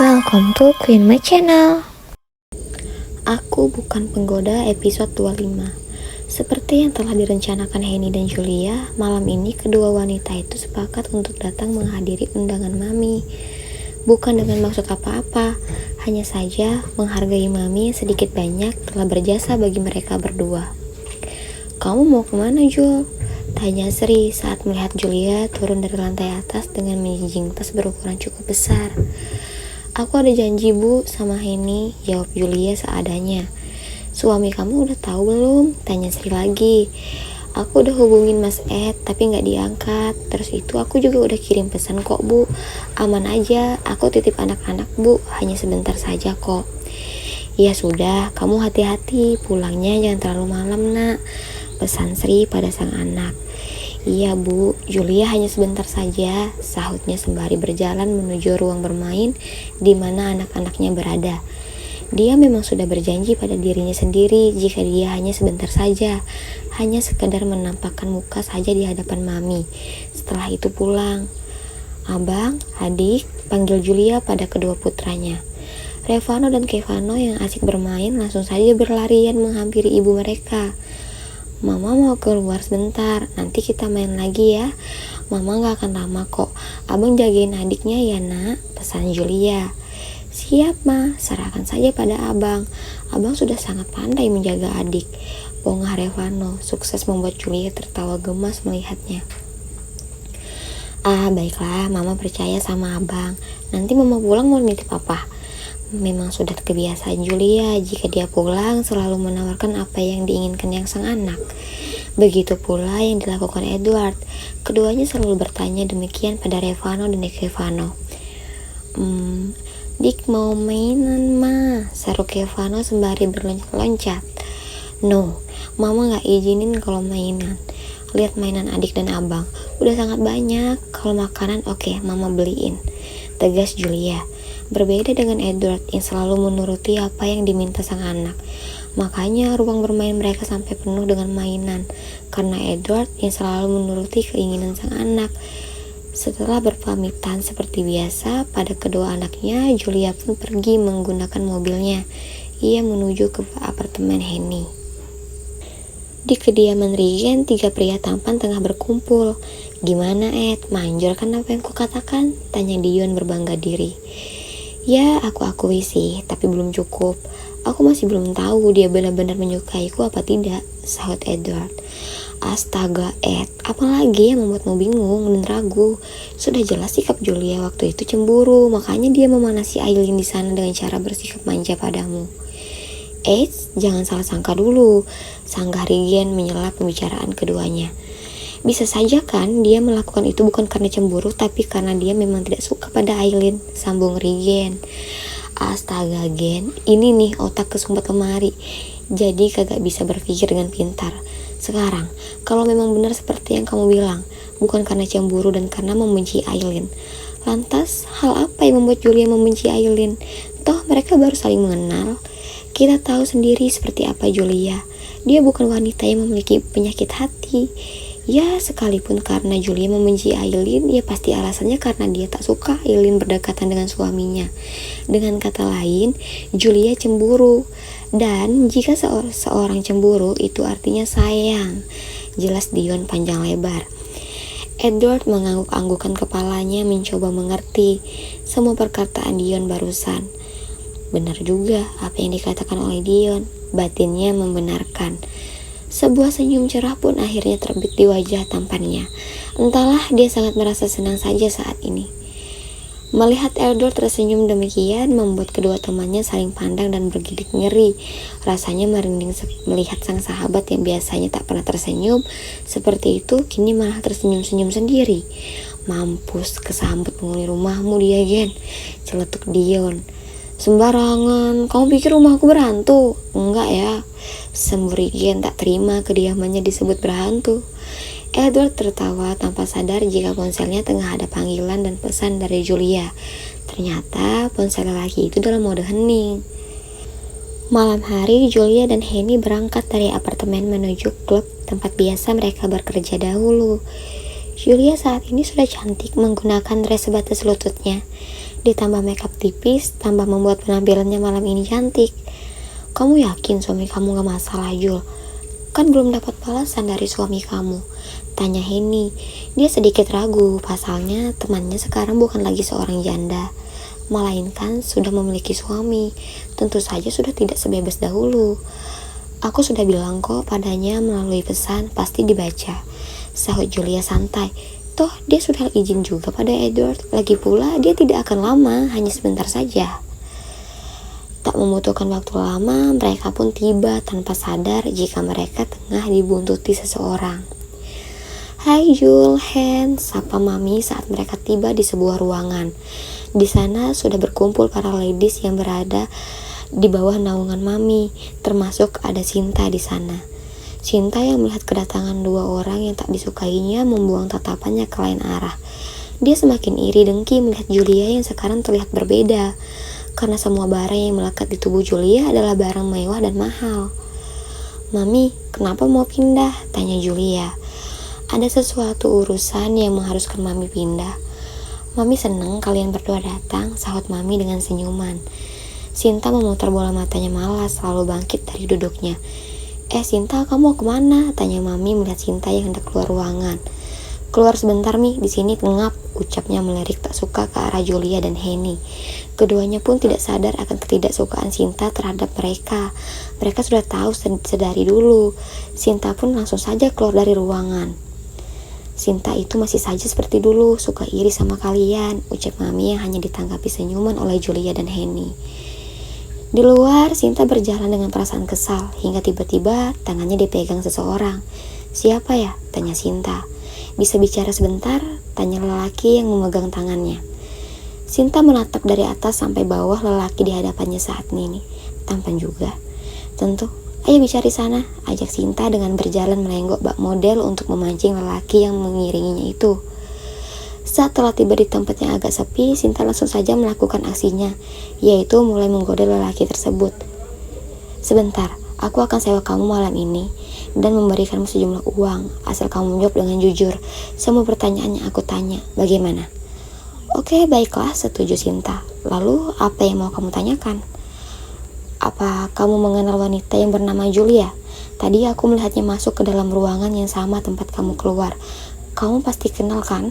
Welcome to Queen My Channel. Aku Bukan Penggoda episode 25. Seperti yang telah direncanakan Henny dan Julia, malam ini kedua wanita itu sepakat untuk datang menghadiri undangan Mami. Bukan dengan maksud apa-apa, hanya saja menghargai Mami yang sedikit banyak telah berjasa bagi mereka berdua. "Kamu mau kemana, Jul?" tanya Sri saat melihat Julia turun dari lantai atas dengan menjinjing tas berukuran cukup besar. "Aku ada janji, Bu, sama Henny," jawab Julia seadanya. "Suami kamu udah tahu belum?" tanya Sri lagi. "Aku udah hubungin Mas Ed, tapi gak diangkat. Terus itu aku juga udah kirim pesan kok, Bu. Aman aja, aku titip anak-anak, Bu. Hanya sebentar saja kok." "Ya sudah, kamu hati-hati. Pulangnya jangan terlalu malam, Nak," pesan Sri pada sang anak. "Iya, Bu, Julia hanya sebentar saja," sahutnya sembari berjalan menuju ruang bermain di mana anak-anaknya berada. Dia memang sudah berjanji pada dirinya sendiri jika dia hanya sebentar saja, hanya sekadar menampakkan muka saja di hadapan Mami. Setelah itu pulang. "Abang, adik," panggil Julia pada kedua putranya. Revano dan Kevano yang asik bermain langsung saja berlarian menghampiri ibu mereka. "Mama mau keluar sebentar, nanti kita main lagi ya. Mama gak akan lama kok. Abang jagain adiknya ya, Nak," pesan Julia. "Siap, Ma, serahkan saja pada abang. Abang sudah sangat pandai menjaga adik," bongkar Revano, sukses membuat Julia tertawa gemas melihatnya. "Baiklah, Mama percaya sama abang. Nanti Mama pulang mau nitip apa?" Memang sudah kebiasaan Julia jika dia pulang selalu menawarkan apa yang diinginkan yang sang anak. Begitu pula yang dilakukan Edward. Keduanya selalu bertanya demikian pada Revano dan Kevano. "Dik mau mainan, Ma," seru Kevano sembari berloncat-loncat. "No, Mama gak izinin kalau mainan. Lihat mainan adik dan abang, udah sangat banyak. Kalau makanan oke, Mama beliin," tegas Julia. Berbeda dengan Edward yang selalu menuruti apa yang diminta sang anak. Makanya ruang bermain mereka sampai penuh dengan mainan, karena Edward yang selalu menuruti keinginan sang anak. Setelah berpamitan seperti biasa pada kedua anaknya, Julia pun pergi menggunakan mobilnya. Ia menuju ke apartemen Henny. Di kediaman Regen, tiga pria tampan tengah berkumpul. "Gimana, Ed? Manjur kan apa yang kukatakan?" tanya Dion berbangga diri. "Ya, aku akui sih, tapi belum cukup. Aku masih belum tahu dia benar-benar menyukaiku apa tidak," sahut Edward. "Astaga, Ed, apalagi yang membuatmu bingung dan ragu? Sudah jelas sikap Julia waktu itu cemburu, makanya dia memanasi Aileen di sana dengan cara bersikap manja padamu." Jangan salah sangka dulu," sanggah Regen menyela pembicaraan keduanya. "Bisa saja kan dia melakukan itu bukan karena cemburu, tapi karena dia memang tidak suka pada Aileen," sambung Regen. "Astaga, Gen, ini nih otak kesumbat lemari, jadi kagak bisa berpikir dengan pintar. Sekarang, kalau memang benar seperti yang kamu bilang, bukan karena cemburu dan karena membenci Aileen, lantas hal apa yang membuat Julia membenci Aileen? Toh mereka baru saling mengenal. Kita tahu sendiri seperti apa Julia. Dia bukan wanita yang memiliki penyakit hati. Ya, sekalipun karena Julia membenci Aileen, ya pasti alasannya karena dia tak suka Aileen berdekatan dengan suaminya. Dengan kata lain, Julia cemburu. Dan jika seorang cemburu, itu artinya sayang," jelas Dion panjang lebar. Edward mengangguk-anggukkan kepalanya mencoba mengerti semua perkataan Dion barusan. Benar juga apa yang dikatakan oleh Dion, batinnya membenarkan. Sebuah senyum cerah pun akhirnya terbit di wajah tampannya. Entahlah, dia sangat merasa senang saja saat ini. Melihat Edward tersenyum demikian membuat kedua temannya saling pandang dan bergidik ngeri. Rasanya merinding melihat sang sahabat yang biasanya tak pernah tersenyum seperti itu kini malah tersenyum-senyum sendiri. "Mampus, kesambet penghuni rumahmu dia, Gen," celetuk Dion. "Sembarangan, kamu pikir rumahku berhantu?" "Enggak ya," sembur Regen tak terima kediamannya disebut berhantu. Edward tertawa tanpa sadar jika ponselnya tengah ada panggilan dan pesan dari Julia. Ternyata ponsel lelaki itu dalam mode hening. Malam hari, Julia dan Henny berangkat dari apartemen menuju klub tempat biasa mereka bekerja dahulu. Julia saat ini sudah cantik menggunakan dress sebatas lututnya. Ditambah makeup tipis, tambah membuat penampilannya malam ini cantik. Kamu yakin suami kamu gak masalah, Jul? Kan belum dapat balasan dari suami kamu, tanya Henny. Dia sedikit ragu, pasalnya temannya sekarang bukan lagi seorang janda, melainkan sudah memiliki suami. Tentu saja sudah tidak sebebas dahulu. Aku sudah bilang kok padanya melalui pesan, pasti dibaca, sahut Julia santai. Toh dia sudah izin juga pada Edward, lagi pula dia tidak akan lama, hanya sebentar saja. Tak membutuhkan waktu lama, mereka pun tiba tanpa sadar jika mereka tengah dibuntuti seseorang. Hai Jul, Hen, sapa Mami saat mereka tiba di sebuah ruangan. Di sana sudah berkumpul para ladies yang berada di bawah naungan Mami, termasuk ada Sinta di sana. Sinta yang melihat kedatangan dua orang yang tak disukainya membuang tatapannya ke lain arah. Dia semakin iri dengki melihat Julia yang sekarang terlihat berbeda, karena semua barang yang melekat di tubuh Julia adalah barang mewah dan mahal. Mami, kenapa mau pindah? Tanya Julia. Ada sesuatu urusan yang mengharuskan Mami pindah. Mami senang kalian berdua datang, sahut Mami dengan senyuman. Sinta memutar bola matanya malas, lalu bangkit dari duduknya. Sinta, kamu mau kemana? Tanya Mami melihat Sinta yang hendak keluar ruangan. Keluar sebentar Mi, di sini ngap, ucapnya melirik tak suka ke arah Julia dan Henny. Keduanya pun tidak sadar akan ketidaksukaan Sinta terhadap mereka. Mereka sudah tahu sedari dulu. Sinta pun langsung saja keluar dari ruangan. Sinta itu masih saja seperti dulu, suka iri sama kalian, ucap Mami yang hanya ditanggapi senyuman oleh Julia dan Henny. Di luar, Sinta berjalan dengan perasaan kesal, hingga tiba-tiba tangannya dipegang seseorang. Siapa ya? Tanya Sinta. Bisa bicara sebentar? Tanya lelaki yang memegang tangannya. Sinta menatap dari atas sampai bawah lelaki di hadapannya saat ini. Tampan juga. Tentu. Ayo bicara di sana, ajak Sinta dengan berjalan melenggok bak model untuk memancing lelaki yang mengiringinya itu. Saat telah tiba di tempat yang agak sepi, Sinta langsung saja melakukan aksinya, yaitu mulai menggoda lelaki tersebut. Sebentar, aku akan sewa kamu malam ini dan memberikanmu sejumlah uang, asal kamu menjawab dengan jujur semua pertanyaan yang aku tanya. Bagaimana? Oke, baiklah, setuju Sinta. Lalu, apa yang mau kamu tanyakan? Apa kamu mengenal wanita yang bernama Julia? Tadi aku melihatnya masuk ke dalam ruangan yang sama tempat kamu keluar. Kamu pasti kenal kan?